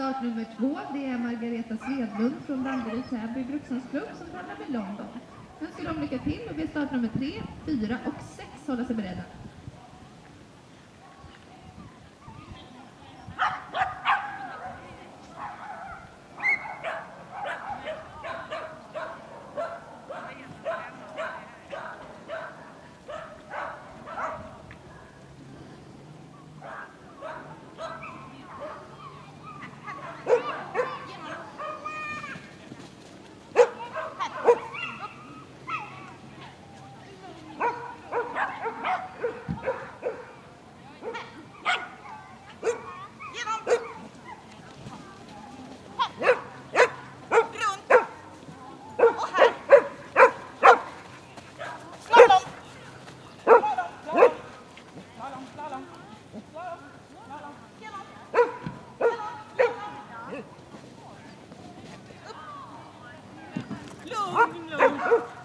startnummer 2, det är Margareta Svedlund från Danderyd Täby brukshundsklubb som tävlar med London. Nu önskar de lycka till och ber startnummer 3, 4 och 6 hålla sig beredda. Lugn.